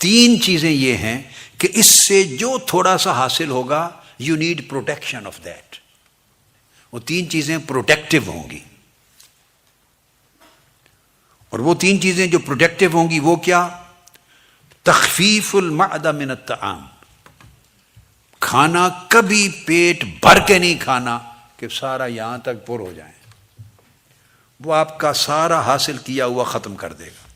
تین چیزیں یہ ہیں کہ اس سے جو تھوڑا سا حاصل ہوگا you need protection of that. وہ تین چیزیں پروٹیکٹیو ہوں گی. اور وہ تین چیزیں جو پروٹیکٹیو ہوں گی وہ کیا؟ تخفیف المعدہ من الطعام. کھانا کبھی پیٹ بھر کے نہیں کھانا کہ سارا یہاں تک پر ہو جائے. وہ آپ کا سارا حاصل کیا ہوا ختم کر دے گا.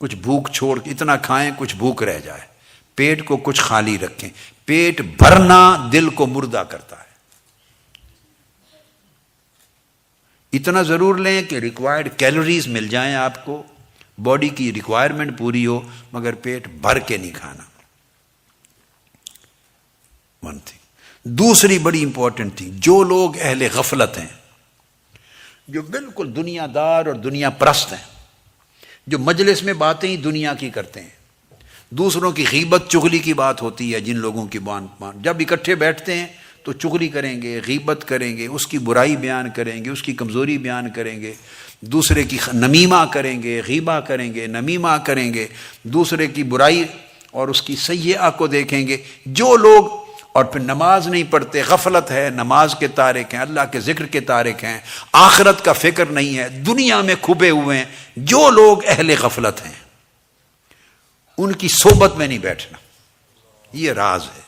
کچھ بھوک چھوڑ کے اتنا کھائیں کچھ بھوک رہ جائے. پیٹ کو کچھ خالی رکھیں. پیٹ بھرنا دل کو مردہ کرتا ہے. اتنا ضرور لیں کہ ریکوائرڈ کیلوریز مل جائیں آپ کو, باڈی کی ریکوائرمنٹ پوری ہو, مگر پیٹ بھر کے نہیں کھانا. One thing. دوسری بڑی امپورٹنٹ تھی, جو لوگ اہل غفلت ہیں, جو بالکل دنیا دار اور دنیا پرست ہیں, جو مجلس میں باتیں ہی دنیا کی کرتے ہیں, دوسروں کی غیبت چغلی کی بات ہوتی ہے, جن لوگوں کی جب اکٹھے بیٹھتے ہیں تو چغلی کریں گے, غیبت کریں گے, اس کی برائی بیان کریں گے, اس کی کمزوری بیان کریں گے, دوسرے کی نمیمہ کریں گے, غیبہ کریں گے, نمیمہ کریں گے, دوسرے کی برائی اور اس کی سیئہ کو دیکھیں گے. جو لوگ اور پھر نماز نہیں پڑھتے, غفلت ہے, نماز کے تارک ہیں, اللہ کے ذکر کے تارک ہیں, آخرت کا فکر نہیں ہے, دنیا میں کھبے ہوئے ہیں, جو لوگ اہل غفلت ہیں ان کی صحبت میں نہیں بیٹھنا. یہ راز ہے.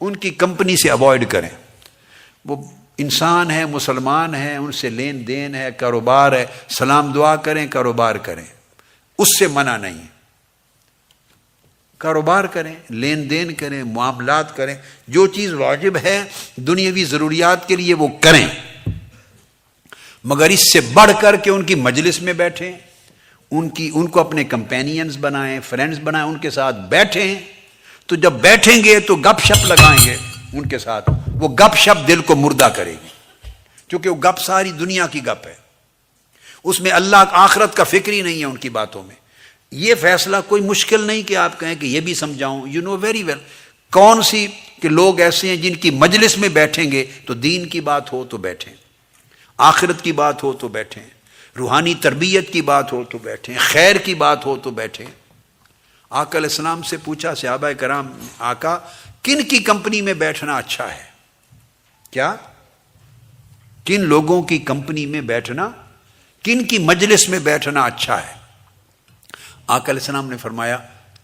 ان کی کمپنی سے اوائڈ کریں. وہ انسان ہے, مسلمان ہیں, ان سے لین دین ہے, کاروبار ہے, سلام دعا کریں, کاروبار کریں, اس سے منع نہیں. کاروبار کریں, لین دین کریں, معاملات کریں, جو چیز واجب ہے دنیاوی ضروریات کے لیے وہ کریں, مگر اس سے بڑھ کر کے ان کی مجلس میں بیٹھیں, ان کو اپنے کمپینینز بنائیں, فرینڈز بنائیں, ان کے ساتھ بیٹھیں. تو جب بیٹھیں گے تو گپ شپ لگائیں گے ان کے ساتھ, وہ گپ شپ دل کو مردہ کرے گی, کیونکہ وہ گپ ساری دنیا کی گپ ہے, اس میں اللہ آخرت کا فکر ہی نہیں ہے ان کی باتوں میں. یہ فیصلہ کوئی مشکل نہیں کہ آپ کہیں کہ یہ بھی سمجھاؤں. یو نو ویری ویل کون سی کہ لوگ ایسے ہیں جن کی مجلس میں بیٹھیں گے تو دین کی بات ہو تو بیٹھیں, آخرت کی بات ہو تو بیٹھیں, روحانی تربیت کی بات ہو تو بیٹھیں, خیر کی بات ہو تو بیٹھیں. آقا علیہ السلام سے پوچھا صحابہ کرام, آقا کن کی کمپنی میں بیٹھنا اچھا ہے؟ کیا کن لوگوں کی کمپنی میں بیٹھنا, کن کی مجلس میں بیٹھنا اچھا ہے؟ آقا علیہ السلام نے فرمایا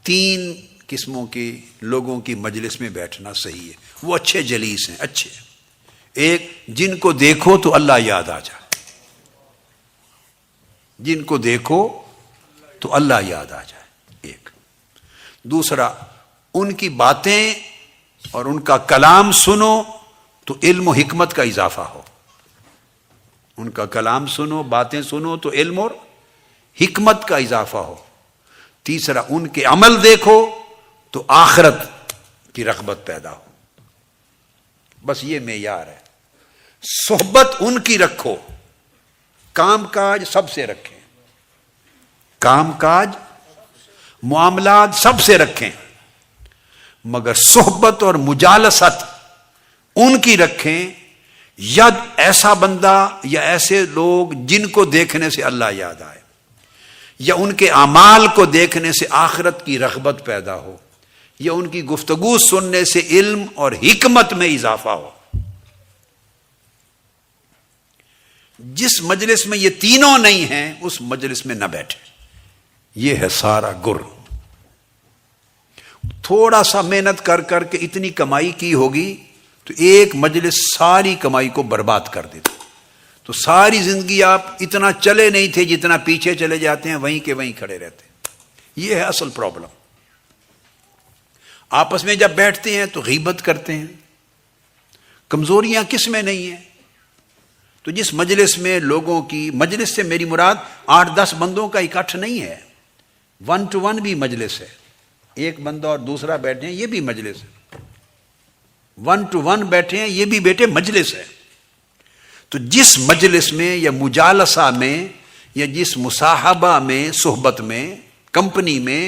3 قسموں کے لوگوں کی مجلس میں بیٹھنا صحیح ہے. وہ اچھے جلیس ہیں, اچھے. ایک, جن کو دیکھو تو اللہ یاد آ جائے, جن کو دیکھو تو اللہ یاد آ جائے, ایک. دوسرا, ان کی باتیں اور ان کا کلام سنو تو علم و حکمت کا اضافہ ہو. ان کا کلام سنو, باتیں سنو تو علم اور حکمت کا اضافہ ہو. تیسرا, ان کے عمل دیکھو تو آخرت کی رغبت پیدا ہو. بس یہ معیار ہے. صحبت ان کی رکھو, کام کاج سب سے رکھیں, کام کاج معاملات سب سے رکھیں, مگر صحبت اور مجالست ان کی رکھیں یا ایسا بندہ یا ایسے لوگ جن کو دیکھنے سے اللہ یاد آئے, یا ان کے اعمال کو دیکھنے سے آخرت کی رغبت پیدا ہو, یا ان کی گفتگو سننے سے علم اور حکمت میں اضافہ ہو. جس مجلس میں یہ تینوں نہیں ہیں اس مجلس میں نہ بیٹھے. یہ ہے سارا گر. تھوڑا سا محنت کر کر کے اتنی کمائی کی ہوگی تو ایک مجلس ساری کمائی کو برباد کر دیتا. تو ساری زندگی آپ اتنا چلے نہیں تھے جتنا پیچھے چلے جاتے ہیں, وہیں کے وہیں کھڑے رہتے ہیں. یہ ہے اصل پرابلم. آپس میں جب بیٹھتے ہیں تو غیبت کرتے ہیں. کمزوریاں کس میں نہیں ہیں؟ تو جس مجلس میں لوگوں کی, مجلس سے میری مراد 8-10 بندوں کا اکٹھ نہیں ہے, 1 to 1 بھی مجلس ہے. ایک بندہ اور دوسرا بیٹھے ہیں, یہ بھی مجلس ہے. 1 to 1 بیٹھے ہیں, یہ بھی بیٹے مجلس ہے. تو جس مجلس میں یا مجالسہ میں یا جس مصاحبہ میں, صحبت میں, کمپنی میں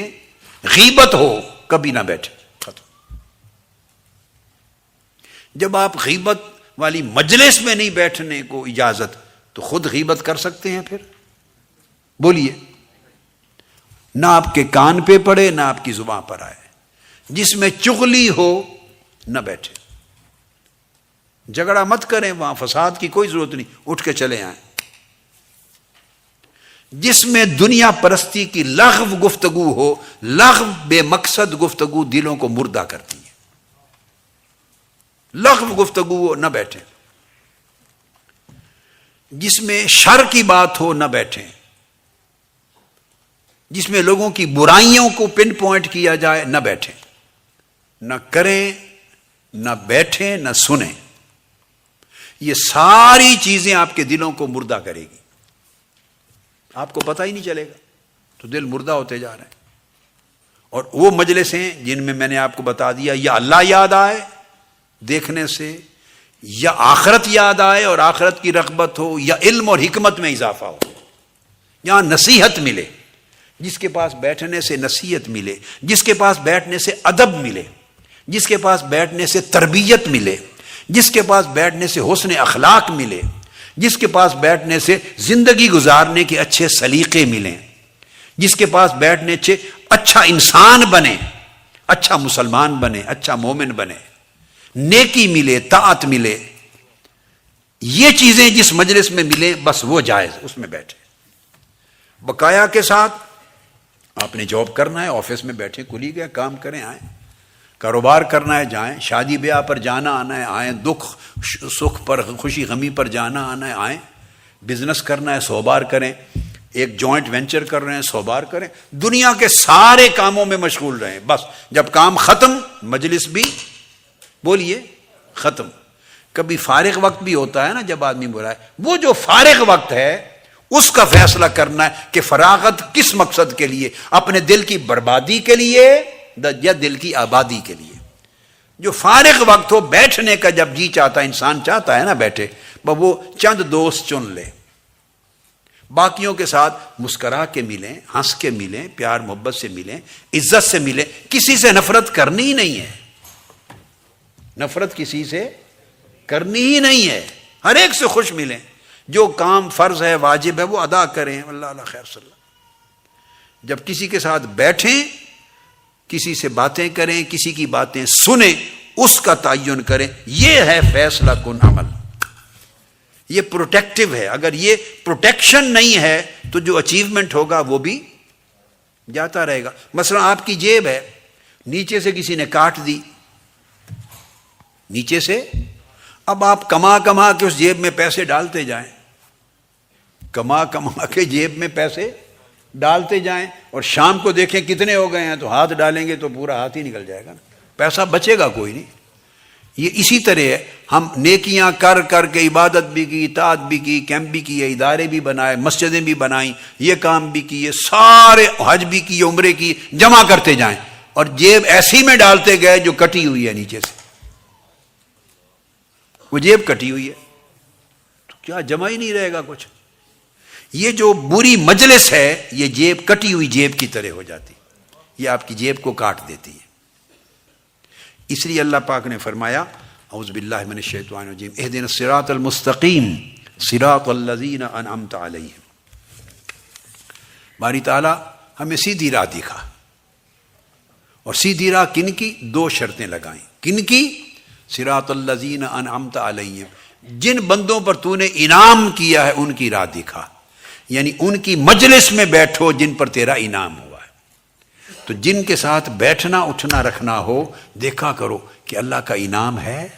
غیبت ہو, کبھی نہ بیٹھے. ختم. جب آپ غیبت والی مجلس میں نہیں بیٹھنے کو اجازت, تو خود غیبت کر سکتے ہیں. پھر بولیے نہ آپ کے کان پہ پڑے نہ آپ کی زبان پر آئے. جس میں چغلی ہو نہ بیٹھے. جھگڑا مت کریں، وہاں فساد کی کوئی ضرورت نہیں، اٹھ کے چلے آئیں. جس میں دنیا پرستی کی لغو گفتگو ہو، لغو بے مقصد گفتگو دلوں کو مردہ کرتی ہے. لغو گفتگو ہو نہ بیٹھیں. جس میں شر کی بات ہو نہ بیٹھیں. جس میں لوگوں کی برائیوں کو پن پوائنٹ کیا جائے نہ بیٹھیں. نہ کریں، نہ بیٹھیں، نہ سنیں. یہ ساری چیزیں آپ کے دلوں کو مردہ کرے گی. آپ کو پتہ ہی نہیں چلے گا، تو دل مردہ ہوتے جا رہے ہیں. اور وہ مجلس ہیں جن میں نے آپ کو بتا دیا، یا اللہ یاد آئے دیکھنے سے، یا آخرت یاد آئے اور آخرت کی رغبت ہو، یا علم اور حکمت میں اضافہ ہو. یہاں نصیحت ملے. جس کے پاس بیٹھنے سے نصیحت ملے، جس کے پاس بیٹھنے سے ادب ملے، جس کے پاس بیٹھنے سے تربیت ملے، جس کے پاس بیٹھنے سے حسن اخلاق ملے، جس کے پاس بیٹھنے سے زندگی گزارنے کے اچھے سلیقے ملیں، جس کے پاس بیٹھنے سے اچھا انسان بنے، اچھا مسلمان بنے، اچھا مومن بنے، نیکی ملے، طاعت ملے. یہ چیزیں جس مجلس میں ملیں بس وہ جائز، اس میں بیٹھے. بقایا کے ساتھ آپ نے جاب کرنا ہے، آفس میں بیٹھے، کلی گئے، کام کریں، آئیں. کاروبار کرنا ہے جائیں، شادی بیاہ پر جانا آنا ہے آئیں، دکھ سکھ پر، خوشی غمی پر جانا آنا ہے آئیں. بزنس کرنا ہے 100 بار کریں. ایک جوائنٹ وینچر کر رہے ہیں 100 بار کریں. دنیا کے سارے کاموں میں مشغول رہیں. بس جب کام ختم مجلس بھی بولیے ختم. کبھی فارغ وقت بھی ہوتا ہے نا جب آدمی بولائے، وہ جو فارغ وقت ہے اس کا فیصلہ کرنا ہے کہ فراغت کس مقصد کے لیے، اپنے دل کی بربادی کے لیے یا دل کی آبادی کے لیے. جو فارغ وقت ہو بیٹھنے کا، جب جی چاہتا ہے انسان چاہتا ہے نا بیٹھے، وہ چند دوست چن لے، باقیوں کے ساتھ مسکرا کے ملیں، ہنس کے ملیں، پیار محبت سے ملیں، عزت سے ملیں. کسی سے نفرت کرنی ہی نہیں ہے. نفرت کسی سے کرنی ہی نہیں ہے. ہر ایک سے خوش ملیں. جو کام فرض ہے واجب ہے وہ ادا کریں. اللہ اللہ خیر صلی اللہ. جب کسی کے ساتھ بیٹھیں، کسی سے باتیں کریں، کسی کی باتیں سنیں، اس کا تعین کریں. یہ ہے فیصلہ کن عمل. یہ پروٹیکٹیو ہے. اگر یہ پروٹیکشن نہیں ہے تو جو اچیومنٹ ہوگا وہ بھی جاتا رہے گا. مثلا آپ کی جیب ہے، نیچے سے کسی نے کاٹ دی، نیچے سے. اب آپ کما کما کے اس جیب میں پیسے ڈالتے جائیں، کما کما کے جیب میں پیسے ڈالتے جائیں، اور شام کو دیکھیں کتنے ہو گئے ہیں تو ہاتھ ڈالیں گے تو پورا ہاتھ ہی نکل جائے گا نا، پیسہ بچے گا کوئی نہیں. یہ اسی طرح ہے. ہم نیکیاں کر کر کے عبادت بھی کی، اطاعت بھی کی، کیمپ بھی کیے، ادارے بھی بنائے، مسجدیں بھی بنائیں، یہ کام بھی کیے، سارے حج بھی کیے، عمرے کی، جمع کرتے جائیں، اور جیب ایسی میں ڈالتے گئے جو کٹی ہوئی ہے نیچے سے. وہ جیب کٹی ہوئی ہے تو کیا جمع ہی نہیں رہے گا کچھ. یہ جو بری مجلس ہے یہ جیب کٹی ہوئی جیب کی طرح ہو جاتی، یہ آپ کی جیب کو کاٹ دیتی ہے. اس لیے اللہ پاک نے فرمایا اعوذ باللہ من الشیطان الرجیم اہدنا الصراط المستقیم صراط الذین انعمت علیہم. باری تعالیٰ ہمیں سیدھی راہ دکھا. اور سیدھی راہ کن کی؟ 2 شرطیں لگائیں. کن کی؟ صراط الذین انعمت علیہم، جن بندوں پر تو نے انعام کیا ہے ان کی راہ دکھا. یعنی ان کی مجلس میں بیٹھو جن پر تیرا انعام ہوا ہے. تو جن کے ساتھ بیٹھنا اٹھنا رکھنا ہو، دیکھا کرو کہ اللہ کا انعام ہے.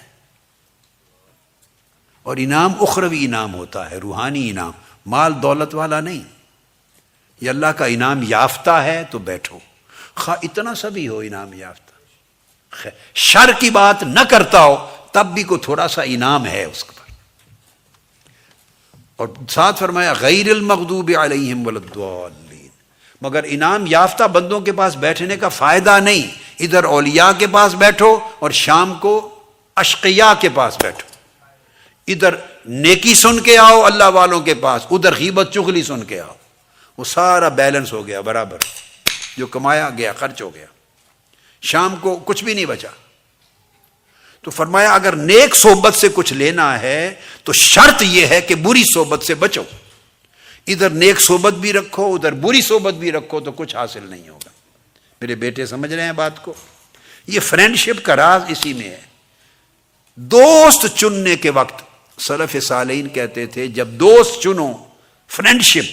اور انعام اخروی انعام ہوتا ہے، روحانی انعام، مال دولت والا نہیں. یہ اللہ کا انعام یافتہ ہے تو بیٹھو، خواہ اتنا سا بھی ہو انعام یافتہ. شر کی بات نہ کرتا ہو تب بھی کو تھوڑا سا انعام ہے اس پر. اور ساتھ فرمایا غیر المغضوب علیہم ولا الضالین. مگر انعام یافتہ بندوں کے پاس بیٹھنے کا فائدہ نہیں. ادھر اولیاء کے پاس بیٹھو اور شام کو اشقیاء کے پاس بیٹھو. ادھر نیکی سن کے آؤ اللہ والوں کے پاس، ادھر غیبت چغلی سن کے آؤ. وہ سارا بیلنس ہو گیا برابر، جو کمایا گیا خرچ ہو گیا، شام کو کچھ بھی نہیں بچا. تو فرمایا اگر نیک صحبت سے کچھ لینا ہے تو شرط یہ ہے کہ بری صحبت سے بچو. ادھر نیک صحبت بھی رکھو ادھر بری صحبت بھی رکھو تو کچھ حاصل نہیں ہوگا. میرے بیٹے سمجھ رہے ہیں بات کو؟ یہ فرینڈشپ کا راز اسی میں ہے. دوست چننے کے وقت سلف صالحین کہتے تھے جب دوست چنو، فرینڈشپ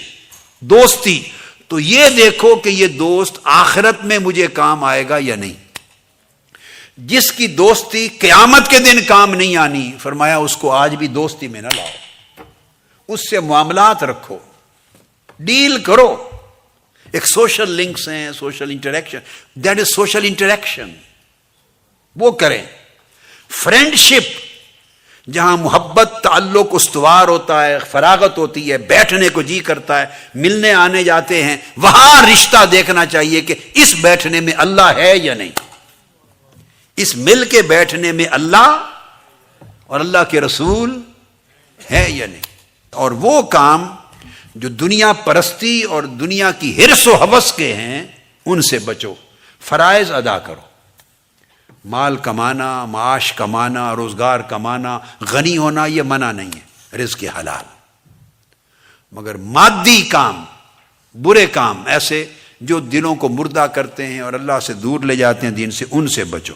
دوستی، تو یہ دیکھو کہ یہ دوست آخرت میں مجھے کام آئے گا یا نہیں. جس کی دوستی قیامت کے دن کام نہیں آنی، فرمایا اس کو آج بھی دوستی میں نہ لاؤ. اس سے معاملات رکھو، ڈیل کرو. ایک سوشل لنکس ہیں، social interaction, that is social interaction, وہ کریں. فرینڈشپ جہاں محبت تعلق استوار ہوتا ہے، فراغت ہوتی ہے، بیٹھنے کو جی کرتا ہے، ملنے آنے جاتے ہیں، وہاں رشتہ دیکھنا چاہیے کہ اس بیٹھنے میں اللہ ہے یا نہیں، اس مل کے بیٹھنے میں اللہ اور اللہ کے رسول ہے یا نہیں. اور وہ کام جو دنیا پرستی اور دنیا کی حرص و ہوس کے ہیں ان سے بچو. فرائض ادا کرو، مال کمانا، معاش کمانا، روزگار کمانا، غنی ہونا یہ منع نہیں ہے، رزق حلال. مگر مادی کام، برے کام ایسے جو دلوں کو مردہ کرتے ہیں اور اللہ سے دور لے جاتے ہیں دین سے، ان سے بچو.